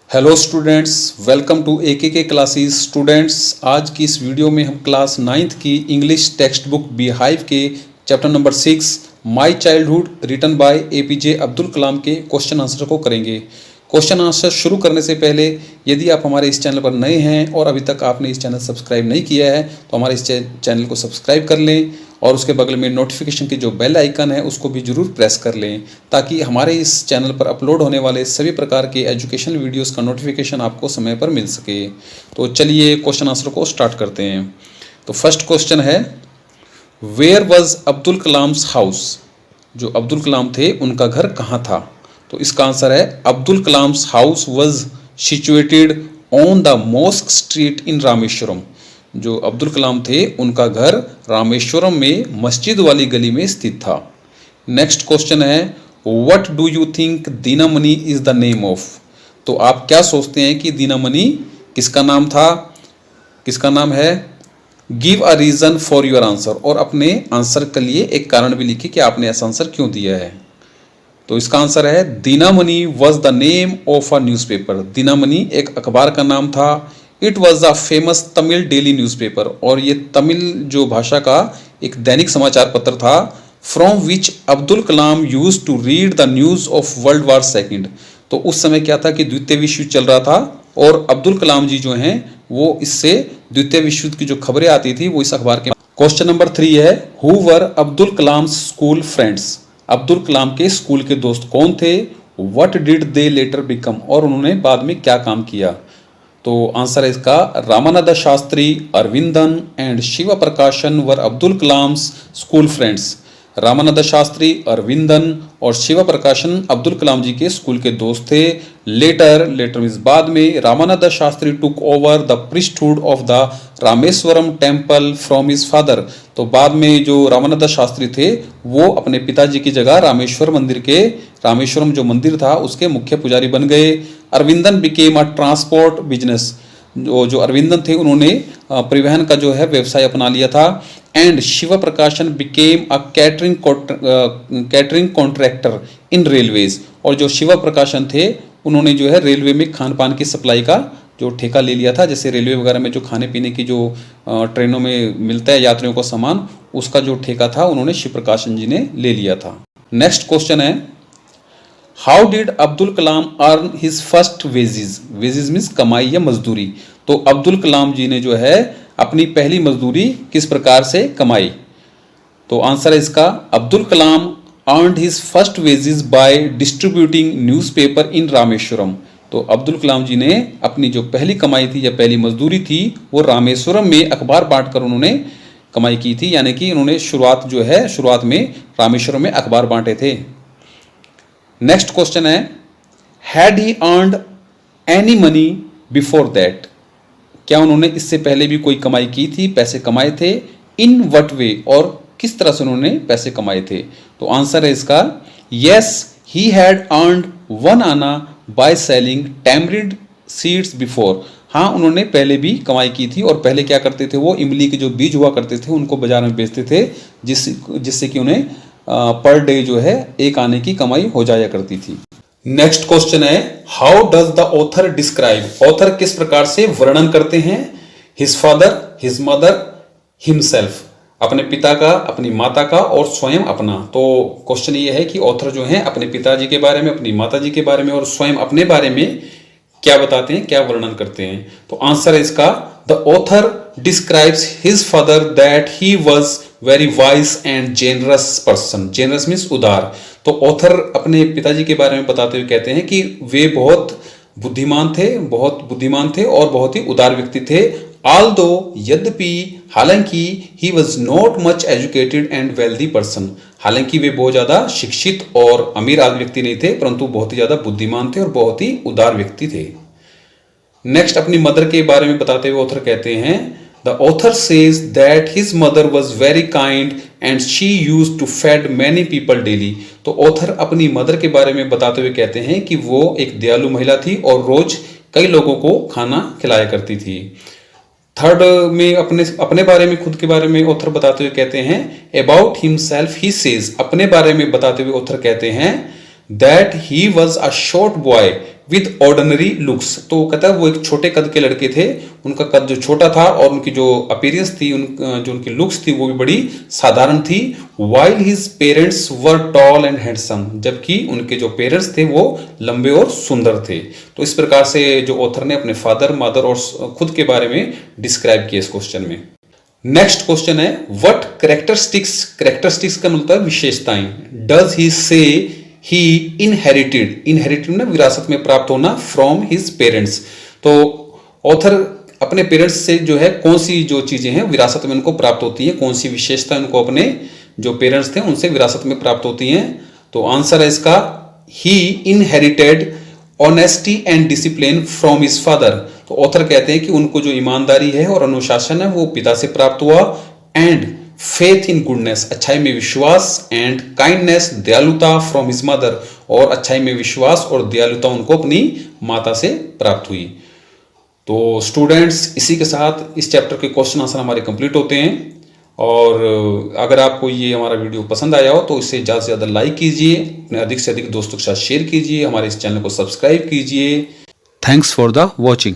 Hello students, welcome to AKK classes. Students, आज की इस वीडियो में हम क्लास 9th की इंग्लिश टेक्स्ट बुक बीहाइव के chapter number 6 my childhood written by APJ Abdul Kalam के क्वेश्चन आंसर को करेंगे। क्वेश्चन आंसर शुरू करने से पहले यदि आप हमारे इस चैनल पर नए हैं और अभी तक आपने इस चैनल सब्सक्राइब नहीं किया है तो हमारे इस चैनल को सब्सक्राइब कर लें और उसके बगल में नोटिफिकेशन की जो बेल आइकन है उसको भी जरूर प्रेस कर लें ताकि हमारे इस चैनल पर अपलोड होने वाले सभी प्रकार के एजुकेशनल वीडियोस का नोटिफिकेशन आपको समय पर मिल सके। तो चलिए क्वेश्चन आंसर को स्टार्ट करते हैं। तो फर्स्ट क्वेश्चन है, where was Abdul Kalam's house? जो अब्दुल कलाम थे उनका घर कहाँ था? तो इसका आंसर है Abdul Kalam's house was situated on the mosque street in Rameswaram. जो अब्दुल कलाम थे उनका घर रामेश्वरम में मस्जिद वाली गली में स्थित था। नेक्स्ट क्वेश्चन है, what do you think Dinamani is the name of? तो आप क्या सोचते हैं कि दीनामणि किसका नाम था, किसका नाम है? Give a reason for your answer, और अपने आंसर के लिए एक कारण भी लिखिए कि आपने ऐसा आंसर क्यों दिया है। तो इसका आंसर है Dinamani was the name of a newspaper. Dinamani एक अखबार का नाम था। It was a famous Tamil daily newspaper, और ये तमिल जो भाषा का एक दैनिक समाचार पत्र था। From which Abdul Kalam use to read the news of world war second. तो उस समय क्या था कि द्वितीय विश्व युद्ध चल रहा था और अब्दुल कलाम जी जो हैं वो इससे द्वितीय विश्व युद्ध की जो खबरें आती थी वो इस अखबार के। क्वेश्चन नंबर 3 है, who were Abdul Kalam school friends? Abdul Kalam के स्कूल के दोस्त कौन थे? What did they later become, और उन्होंने बाद में क्या काम किया? तो आंसर है इसका Ramanand Shastri, Arvindan and Shiv Prakashan were Abdul Kalam's school friends. Ramanand Shastri, Arvindan और शिव प्रकाशन अब्दुल कलाम जी के स्कूल के दोस्त थे। लेटर मीन्स बाद में Ramanand Shastri took over the priesthood of the Rameswaram temple from his father. तो बाद में जो रामानंद शास्त्री थे वो अपने पिताजी की जगह रामेश्वरम जो मंदिर था उसके मुख्य पुजारी बन गए। Aravindan became a transport business. जो अरविंदन थे उन्होंने परिवहन का जो है व्यवसाय अपना लिया था। एंड शिव प्रकाशन became a catering contractor in railways. और जो शिव प्रकाशन थे उन्होंने जो है रेलवे में खान पान की सप्लाई का जो ठेका ले लिया था। जैसे रेलवे वगैरह में जो खाने पीने की जो ट्रेनों में मिलता है यात्रियों को सामान, उसका जो ठेका था उन्होंने शिव प्रकाशन जी ने ले लिया था। नेक्स्ट क्वेश्चन है, how did Abdul Kalam earn his first wages? Wages means कमाई या मजदूरी। तो अब्दुल कलाम जी ने जो है अपनी पहली मजदूरी किस प्रकार से कमाई? तो आंसर है इसका Abdul Kalam earned his first wages by distributing newspaper in Rameswaram. तो अब्दुल कलाम जी ने अपनी जो पहली कमाई थी या पहली मजदूरी थी वो रामेश्वरम में अखबार बांटकर उन्होंने कमाई की थी, यानी कि उन्होंने शुरुआत में रामेश्वरम में अखबार बांटे थे। नेक्स्ट क्वेश्चन है, had he earned any money before that? क्या उन्होंने इससे पहले भी कोई कमाई की थी, पैसे कमाए थे? इन व्हाट वे, और किस तरह से उन्होंने पैसे कमाए थे? तो आंसर है इसका यस, ही हैड अर्नड 1 आना by selling tamarind seeds before. हाँ, उन्होंने पहले भी कमाई की थी, और पहले क्या करते थे वो इमली के जो बीज हुआ करते थे उनको बाजार में बेचते थे, जिससे कि उन्हें पर डे जो है 1 आने की कमाई हो जाया करती थी। नेक्स्ट क्वेश्चन है, how does the author describe? Author किस प्रकार से वर्णन करते हैं his father, his mother, himself? अपने पिता का, अपनी माता का और स्वयं अपना। तो क्वेश्चन ये है कि ऑथर जो है अपने पिताजी के बारे में, अपनी माताजी के बारे में और स्वयं अपने बारे में क्या बताते हैं, क्या वर्णन करते हैं? तो आंसर है इसका the author describes his father that he was very wise and generous person. Generous means उदार। तो ऑथर अपने पिताजी के बारे में बताते हुए कहते हैं कि वे बहुत बुद्धिमान थे और बहुत ही उदार व्यक्ति थे। ऑल्दो, यद्यपि, हालांकि, he was not much educated and wealthy person. हालांकि वे बहुत ज्यादा शिक्षित और अमीर व्यक्ति नहीं थे, परंतु बहुत ही ज्यादा बुद्धिमान थे और बहुत ही उदार व्यक्ति थे। नेक्स्ट अपनी मदर के बारे में बताते हुए ऑथर कहते हैं, the author says that his mother was very kind and she used to fed many people daily. तो ऑथर अपनी मदर के बारे में बताते हुए कहते हैं कि वो एक दयालु महिला थी और रोज कई लोगों को खाना खिलाया करती थी। थर्ड में अपने बारे में, खुद के बारे में ऑथर बताते हुए कहते हैं, अबाउट हिमसेल्फ ही सेज। अपने बारे में बताते हुए ऑथर कहते हैं, that he was a short boy with ordinary looks. तो कहता है वो एक छोटे कद के लड़के थे, उनका कद जो छोटा था और उनकी जो अपीयरेंस थी, जो उनकी लुक्स थी वो भी बड़ी साधारण थी। While his parents were tall and handsome, जबकि उनके जो पेरेंट्स थे वो लंबे और सुंदर थे। तो इस प्रकार से जो ऑथर ने अपने फादर, मदर और खुद के बारे में डिस्क्राइब किया इस क्वेश्चन में। नेक्स्ट क्वेश्चन है व्हाट कैरेक्टरिस्टिक्स का मतलब विशेषताएं। डज ही से ही इनहेरिटेड ना विरासत में प्राप्त होना फ्रॉम हिज पेरेंट्स। तो ऑथर अपने पेरेंट्स से जो है कौन सी जो चीजें हैं विरासत में उनको प्राप्त होती हैं, कौन सी विशेषता उनको अपने जो पेरेंट्स थे उनसे विरासत में प्राप्त होती हैं। तो आंसर है इसका he inherited honesty and discipline from his father. तो ऑथर कहते हैं कि उनको जो ईमानदारी है और अनुशासन है वो पिता से प्राप्त हुआ। एंड फेथ इन गुडनेस, अच्छाई में विश्वास। एंड काइंडनेस, दयालुता फ्रॉम हिज मदर, और अच्छाई में विश्वास और दयालुता उनको अपनी माता से प्राप्त हुई। तो स्टूडेंट्स इसी के साथ इस चैप्टर के क्वेश्चन आंसर हमारे कंप्लीट होते हैं। और अगर आपको ये हमारा वीडियो पसंद आया हो तो इसे ज़्यादा से ज़्यादा लाइक कीजिए, अपने अधिक से अधिक दोस्तों के साथ शेयर कीजिए, हमारे इस चैनल को सब्सक्राइब कीजिए। Thanks for the watching.